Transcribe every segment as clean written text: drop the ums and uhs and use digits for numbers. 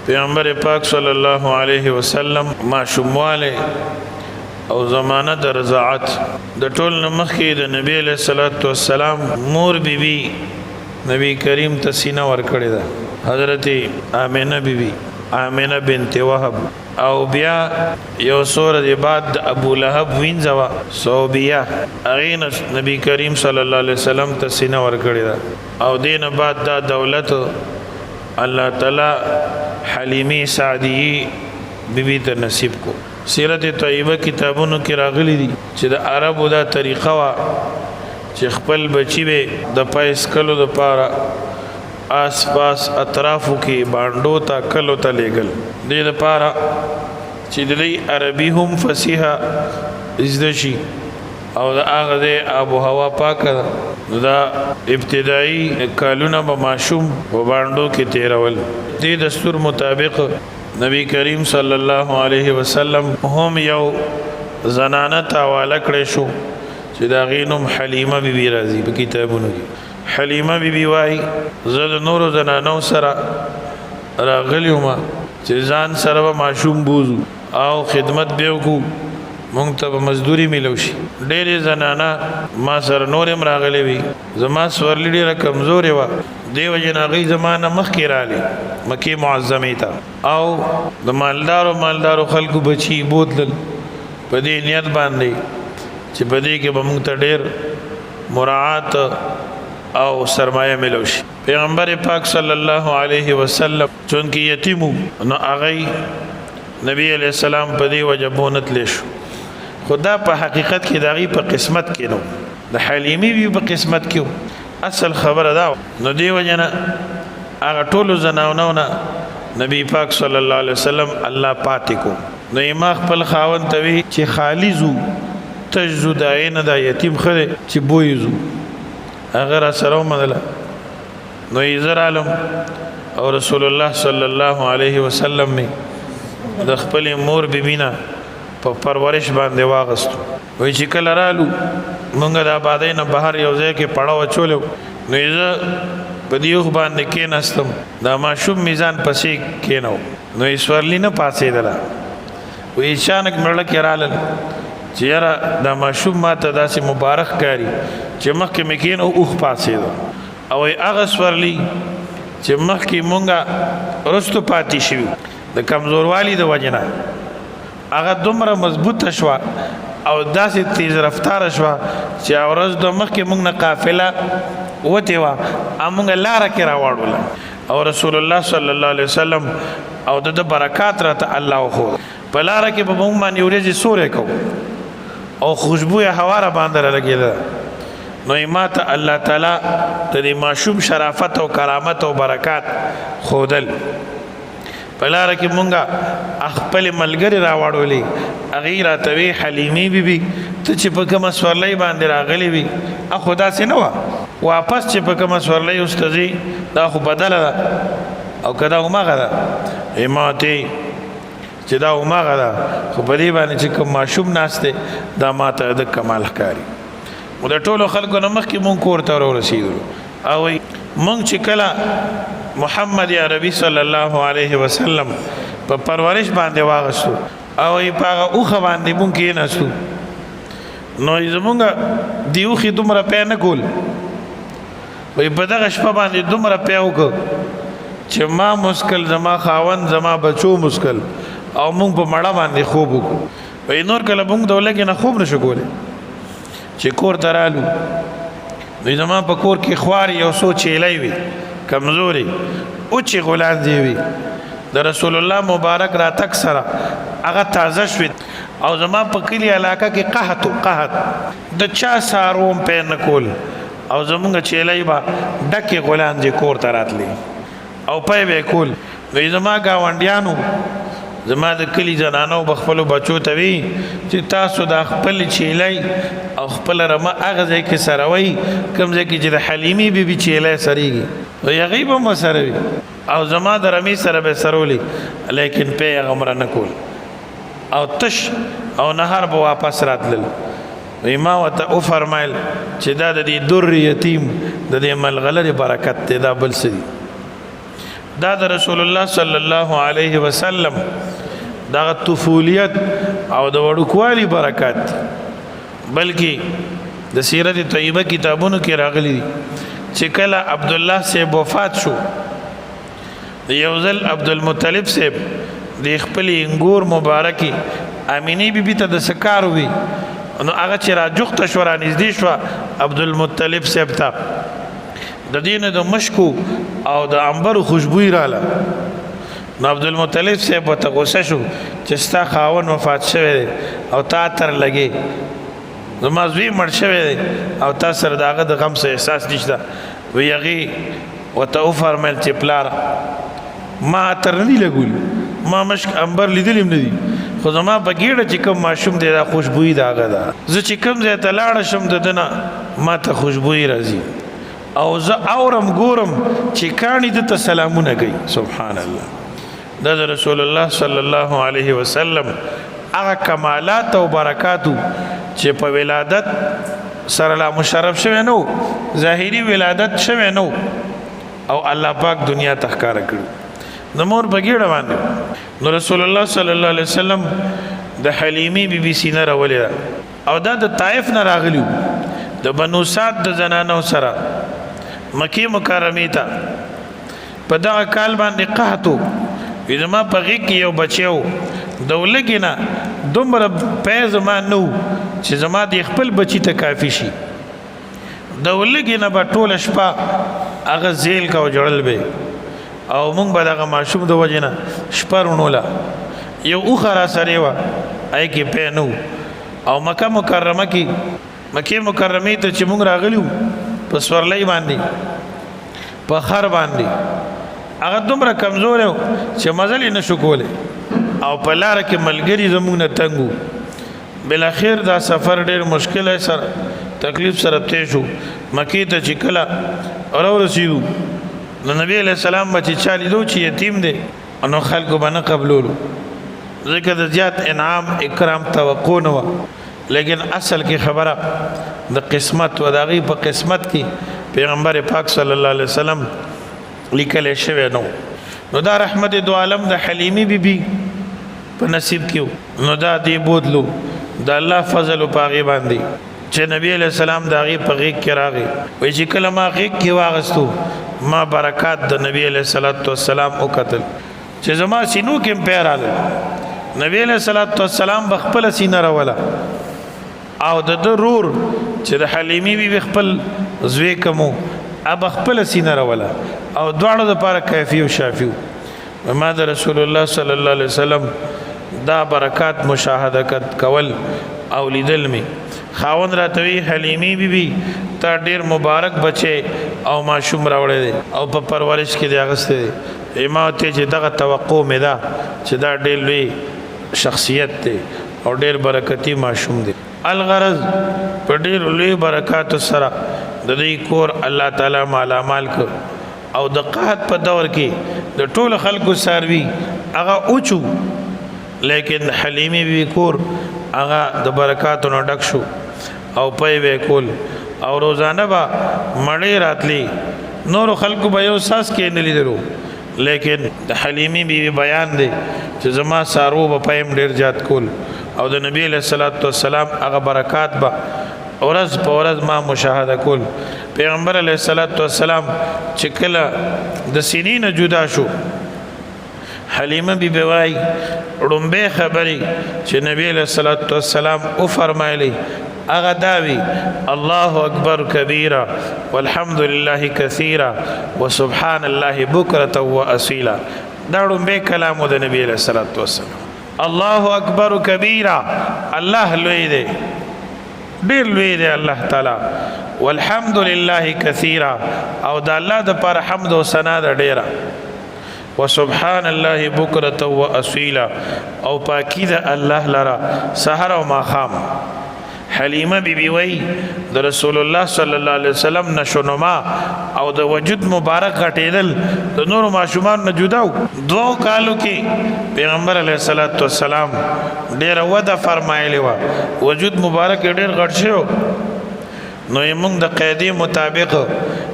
پیغمبر پاک صلی الله علیه وسلم ماشومواله او زمانه د رضاعت د ټول مخکې د نبی علیہ الصلوۃ والسلام مور بیبي نبی کریم ته سینه ورکړې ده حضرت آمینه بیبي آمینه بنت وهب او بیا یو سورہ د بعد ابو لهب وینځوا صوبیه اغین نبی کریم صلی الله علیه وسلم ته سینه ورکړې ده او دین بعد دا دولت الله تعالی حلیمی سعدی بیبي ته نصیب کو سیرت طیبه کتابونو کې راغلي دي چې د عربو دا طریقه وا چې خپل بچی به د پایس کلو د پاره آس پاس اطرافو کې باندو تا کلو ته لېګل دې د پاره چې د عربي هم فصیحه زده شي او د هغه د آب و هوا پاکه دا ابتدایي کالونه به ماشوم په باندو کې تیرول دې دستور مطابق نبی کریم صلی الله علیه وسلم هم یو زنانه تاواله کړې شو چې دا غینم حلیمه بیبي راځي په کتابونو کې حلیمه بیبي وای زه د نورو زنانو سره راغلی وم چې ځان سره ماشوم بوزو او خدمت به وکړو مونږ ته مزدوري ملو شي ډېرې زنانه ما سره نورم راغلی وي زما سورلی ډېره کمزورې وه دیو جن هغوی زمانه مخکې راغلی مکې معظمې ته او د مالدارو خلکو بچي بوتلل په دې نیت باندې چې په دې کې به مونږ ته ډېر مراعات او سرمایه ملو شي پیغمبر پاک صلی الله علیه وسلم چونکې یتیمو نو هغوی نبی علیہ السلام په دې وجه بونتلی شو خدا په حقیقت کې داغي په قسمت کې نو د حلیمی بی په قسمت کې اصل خبره دا نو دی وجنه هغه ټولو زناونو نه نبی پاک صلی الله علیه وسلم الله پاتې کو نو ما خپل خاوند ته وی چې خالزو تجزو داینه دا یتیم خره چې بویزو هغه را سره ومنله نو یې عالم او رسول الله صلی الله علیه وسلم می د خپل مور بیبینا په پرورش باندې واغستو وای چې کله رالو مونږ د آبادۍ نه بهر یو ځای کې پړاو اچولو نو زه په دیوخ باندې کېناستم دا ماشوم میزان پسې کېنو نو یې سورلی نه پاسېدله وایي اچانک مړه کې رالل چې یاره دا ماشوم ما ته داسې مبارک کاري چې مخکې مې کېنو اوښ پاسېده او هغه سورلی چې مخکې مونږه رستو پاتې شوي د کمزوروالي د وجه نه هغه دومره مضبوطه شوه او داسې تیز رفتاره شوه چې ورځ د مخکې موږ نه قافله وتې وه موږ لاره کې راواړوله او رسول الله صلی الله علیه وسلم او د برکات راته الله وښود په لاره کې به موږ باندې ورځې سوری کوو او خوشبویه هوا را باندې رالګېده نو ما ته الله تعالی د دې ماشوم شرافت او کرامت او برکات ښودل په لاره کې مونږه خپل ملګري راوړولې هغې راته وی حلیمې بیبي ته چې په کومه سورلۍ باندې راغلی وي خو داسې نه وه واپس چې په کومه سورلۍ اوس ته ځې دا خو بدله ده او که دا هماغه ده ما ته چې دا هماغه ده خو په دې باندې چې کوم ماشوم ناست دی دا ما ته د کمال ښکاري نو د ټولو خلکو نه مخکې مونږ کور ته ورسېدلو او مونږ چې کله محمد عربي صلی الله علیه وسلم په پرورش باندې واغستو او په هغه اوښه باندې مونږ کېناستو نو زمونږ د اوښې دومره پی نه کول وایي په دغه شپه باندې دومره پی وکړه چې ما مسکل زما خاوند زما بچو مسکل او مونږ په مړه باندې خوب وکړو وایي نور کله مونږ د ولږې نه خوب نشو کولی چې کور ته رالو نو زما په کور کې خوار یو څو چیلی وي کمزوري اوچې غولانځې وي د رسول الله مبارک راتګ سره هغه تازه شوي او زما په کلي علاقه کې قحط د چا ساروم پی نه کول او زمونږ چیلی به ډکې غولانځې کور ته راتلی او پی به یې کول نو زما ګاونډیانو زما د کلي زنانو به خپلو بچو ته وي چې تاسو دا خپل چیلی او خپل رمه هغه ځای کې سروئ کوم ځای کې چې د حلیمې بیبي چیلی سریږي وایي هغوی به م سروي او زما د رمې سره به سرولی لیکن پی یې هغومره نه کول او تش او نهار به واپس راتلل وایي ما ورته وفرمیل چې دا د دې در یتیم د دې ملغلرې برکت دی دا بل څه دي دا د رسول الله صلی الله علیه وسلم دا طفولیت او د وړوکوالي برکات بلکې د سیرت طیبه کتابونو کې راغلي دي چې کله عبد الله صاحب وفات شو د یو ځل عبد المطلب صاحب د خپل انګور مبارکي امینی بیبي ته د سکار وی نو هغه چې را جوخته شو را نږدې شو عبد المطلب صاحب ته د دین د مشکو او د عنبر خوشبوئی رااله نو عبد المطلب صاحب ته غوسه شو چې ستا خاون وفات شوی او تا تر لګي زما زوی مړ شوی او تا سره داغه د غم څه احساس نشته وی هغې ورته وفرمیل چې پلاره ما تر نه لګول ما مشک عنبر لیدلی هم نه دي خو زما په ګېډه چې کوم ماشوم دی دا خوشبوئی د هغه ده زه چې کوم ځای ته لاړه شم د ده نه ما ته خوشبوئی راځي او زه اورم ګورم چې کاڼي ده ته سلامونه کوي سبحان الله دا د رسول الله صلی الله علیه وسلم هغه کمالات او برکاتو چې په ولادت سره لا مشرف شوی نو ظاهری ولادت شوی نو او الله پاک دنیا ته ښکاره کړو د مور په ګېډه باندې نو رسول الله صلی الله علیه وسلم د حلیمې بی بی سینه راولې او دا د طائف نه راغلی د بنو سعد د زنانو سره مکی مکرمې ته په دغه کال باندې قحطو زما په غېږ کې یو بچی و د ولږې نه دومره پی زما نه و چې زما د خپل بچي ته کافي شي د ولږې نه به ټوله شپه هغه زیل کا او جړل به او مونږ به دغه ماشوم د وجې نه شپه رونوله یو اوښه را سرې وه هغې کې پی نه و او مکه مکرمه کې مکې مکرمې ته چې مونږ راغلي وو په سورلۍ باندې په خر باندې هغه دومره کمزور و چې مزل یې نشو کولی او په لاره کې ملګري زموږ نه تنګ وو بالاخر دا سفر ډېر مشکل سره تکلیف سره تیر شو مکې ته چې کله راورسېدو نو نبی علیه السلام به چې چا لیدو چې یتیم دی نو خلکو به نه قبلولو ځکه د زیات انعام اکرام توقع نه وه لیکن اصل کې خبره د قسمت و د هغې په قسمت کې پیغمبر پاک صلی الله علیه وسلم لیکلی شوی نو نو دا رحمت دو عالم د حلیمی بی بی په نصیب کې نو دا دی بودلو د الله فضل په هغې باندې چې نبی علیہ السلام د هغې په غېږ کې راغی وایي چې کله ما غېږ کې واغستو ما برکات د نبی علیہ السلام وکتل چې زما سینو کې هم پی راغل نبی علیہ السلام به خپله سینه روله او د ده رور چې د حلیمی بی بی خپل زوی کمو اب خپل سینه روله او دواړو دپاره کافي او شافي ما د رسول الله صلی الله علیه وسلم دا برکات مشاهده کول او لیدل می خاوند راته وی حلیمی بی بی تا ډیر مبارک بچي او ماشوم راوړی دی او په پرورش کې دی اغسته دی ما ته چې دغه توقع مې ده چې دا ډیر لوی شخصیت دی او ډیر برکتی ماشوم دی الغرض په ډیر لوی برکات سره د دې کور الله تعالی مالامال کو او د قحط په دور کې د ټولو خلکو ساروي هغه اوچو لیکن حلیمی بی کور هغه د برکاتو نه ډک شو او پی به کول او روزانه به مړې راتلی نورو خلکو به یو ساس کې نه لیدلو لیکن د حلیمی بی بیان دی چې زما سارو به پیم ډېر زیات کول او د نبی علیہ السلام هغه برکات به ورځ په ورځ ما مشاهده کول پیغمبر علیہ السلام چې کله د سینې نه جدا شو حلیمه بی بوای رنبه خبری چې نبی علیہ السلام او فرمایلی اغا داوی الله اکبر کبیرا والحمد لله کثیرا وسبحان الله بکرة و اصیلا دا رنبه کلامو د نبی علیہ السلام الله اکبر کبیرا الله لوی دی ډیر لوی دی الله تعالی والحمد لله کثیرا او د الله د پر حمد او ثنا د ډیره وسبحان الله بکرة و اصیلا او پاکی د الله لرا سحر او ماخام حلیمه بی بی وی د رسول الله صلی الله علیه وسلم نشونما او د وجود مبارک غټیدل د نور ماشومان نه جداو دو کالو کې پیغمبر علیه السلام ډیر وده فرمایلی و وجود مبارک ډیر غټ شو نو موږ د قاعده مطابق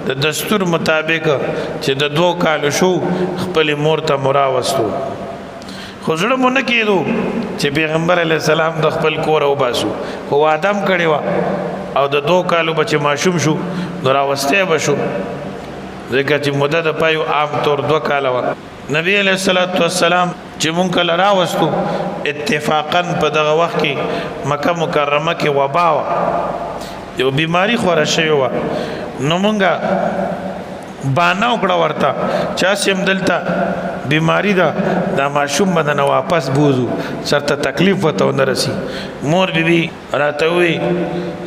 د دستور مطابق چې د 2 کال شو خپل مور ته مراوستو خو زړه مونږ نه کېدو چې پیغمبر علی السلام د خپل کور او باسو خو ادم کړي وا او د 2 کالو بچ ماشوم شو نو راوسته بشو ځکه چې مدد پایو عام طور 2 کال وا نبی علیہ الصلوۃ والسلام چې مونږ کله راوستو اتفاقا په دغه وخت کې مکه مکرمه کې وبا وا یو بیماری خوره شوی و نو مونږه بانا وکړه ورته چا سیم دلته بیماری دا ماشوم بدن واپس بوزو سرته تکلیف وته نه رسی مور بیبي راته وی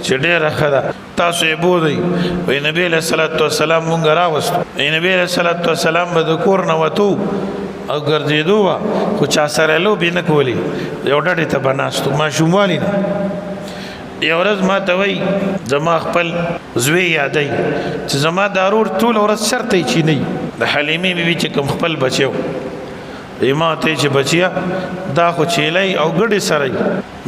چې ډېر خدا تاسو یې بوزي وی نبی علیہ الصلوۃ والسلام مونږ راوستو نبی علیہ الصلوۃ والسلام به د کور نه وته او ګرځېدو خو چا سره لو بینه کولی یو ډډې ته بناستو ماشوم والی نه یو ورځ ما ته وای زما خپل زوی یادای چې زما ضرور ټول ورځ شرط یې چی نه د حلیمه بیبي چې کوم خپل بچو ایما ته چې بچیا دا خو چیلای او ګډي سره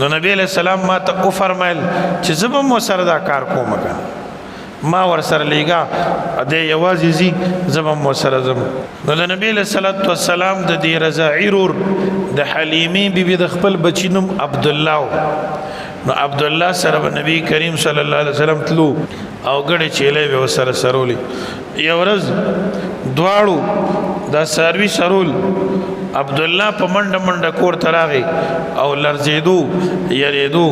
نو نبی علیہ السلام ما ته او فرمایل چې زما مو سره دا کار کوم کنه ما ور سره لېګا د یوازې زی زما مو سره زم نو د نبی علیہ الصلوۃ والسلام د دې رضاعیر د حلیمه بیبي د خپل بچینم عبد الله نو عبد الله سره نبی کریم صلی الله علیه وسلم تلو او ګړې چیلې به سره سرولې یو ورځ دواړو دا سروي سرول عبد الله په منډه منډه کور تراغي او لرزیدو یریدو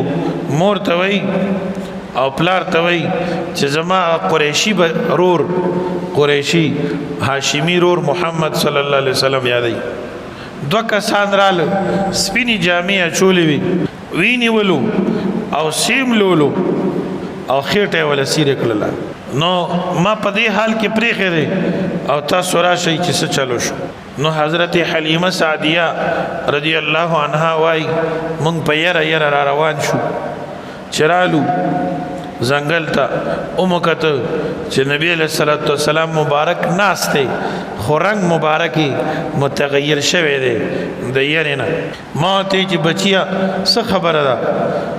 مور ته وای او پلار ته وای چې زما قریشی رور قریشی هاشمی رور محمد صلی الله علیه وسلم یادای 2 کسان رال سپینی جامع چولې ویني ولو او سیم لولو او خېټه ولا سیره کړل نو ما په دې حال کې پرې خېره او تاسو راشي چې څه چلو شو نو حضرت حلیمه سعدیه رضی الله عنها وای مونږ په یره را روان شو چرالو زنګل ته اومکته چې نبی علیہ الصلوۃ والسلام مبارک ناشته خورنګ مبارکي متغیر شوه دی د یرینا ما ته چې بچیا څه خبره ده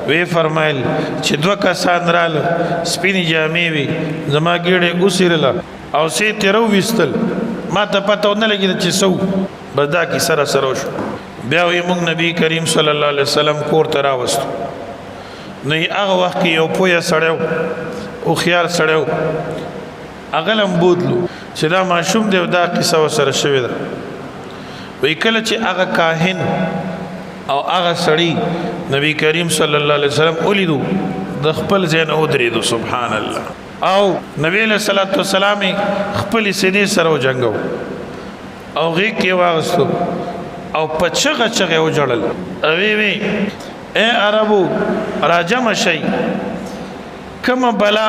وی فرمایل چې 2 کسان رال سپینی جامې وی زما ګړې اوسیرله او سي تیرو وستل ما ته پته نه لګی چې سو بدا کی سره شو بیا وی موږ نبی کریم صلی الله علیه وسلم کور ته راوستو نه هغه وخت کې یو پویا سړیو او خيار سړیو اغلم بوتلو چې دا ماشوم دی دا قصه وسره شوې ده وی کله چې هغه کاهن او هغه سړی نبی کریم صلی الله علیه وسلم ولیدو د خپل ځین او درېدو سبحان الله او نبی علیہ الصلوۃ والسلام خپل سینې سره جنگو او غي کې واغستو او پچغه چغه او جړل وی اے عربو راجم شي کما بلا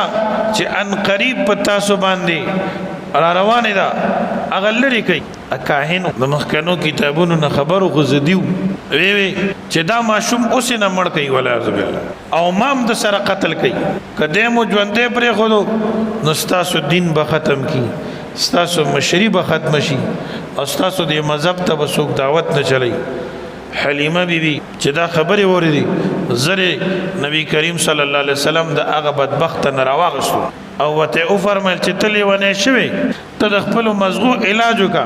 چې ان قریب پتا سو باندې را روانه ده اغلری کوي اکاهن د مخکنو کتابونو نه خبرو غزدیو وی چې دا ماشوم اوس نه مړ کوي ولا عز بالله او مام د سره قتل کوي کده مو ژوندې پرې خودو نو ستاسو دین به ختم کی ستاسو مشری به ختم شي او ستاسو د مذهب ته وسوک دعوت نه چلی حلیمه بیبي چې دا خبره وریدي زره نبی کریم صلی الله علیه وسلم د هغه بدبخت نه راوغستو او وته او فرمایل چې تلی ونه شوي ته د خپل مزغو علاج وکا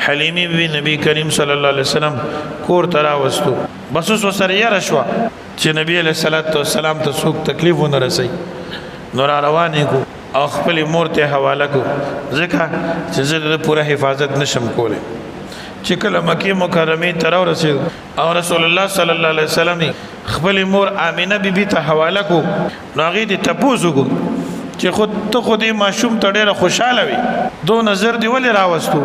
حلیمه بیبي نبی کریم صلی الله علیه وسلم کور تراوستو بس اوس سره یې رشوا چې نبی علیہ الصلوۃ والسلام ته څوک تکلیف ونه رسي نور روانې کو او خپل مور ته حواله کو ځکه چې زه د پوره حفاظت نشم کوله چې کله مکه مکرمه ته رسید او رسول الله صلی الله علیه وسلم خپل مور امینه بیبي ته حواله کو ناغي دي تپوسو کو چې خود ماشوم ته ډیره خوشاله وي دو نظر دی ولې راوستو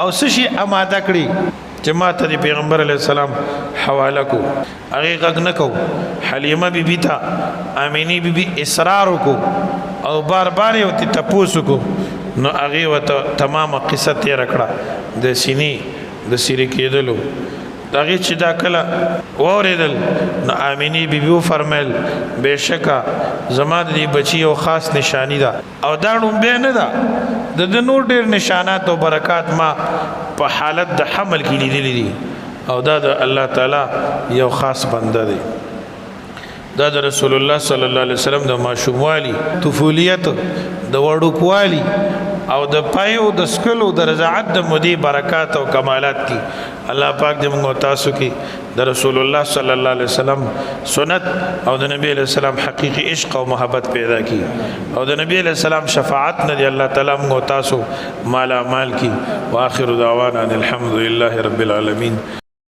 او سشي اماده کړی چې ما ته پیغمبر علی السلام حواله کو هغه غږ نه کو حلیمه بیبي ته امینه بیبي اصرار کو او بار بار یو ته تپوسو کو نو هغه وته تمامه قصه تیر کړه د سینې د سری کېدلو دغه چې دا کله اوریدل نو امینی بیبیو فرمایل بهشکه زما د بچی او خاص نشانی ده او دا ډومبه نه ده د نور ډیر نشانات او برکات ما په حالت د حمل کې لیدلې دي او دا د الله تعالی یو خاص بنده دی دا د رسول الله صلی الله علیه وسلم د ماشوموالي طفولیت د وړوکوالي او د پایو د سکلو د رضاعت د مودي برکات او کمالات کی الله پاک دې موږ تاسو کې د رسول الله صلی الله علیه وسلم سنت او د نبی علیہ السلام حقیقی عشق او محبت پیدا کی او د نبی علیہ السلام شفاعت نه دی الله تعالی موږ تاسو مالا مال کی واخر دعوانا الحمد لله رب العالمین.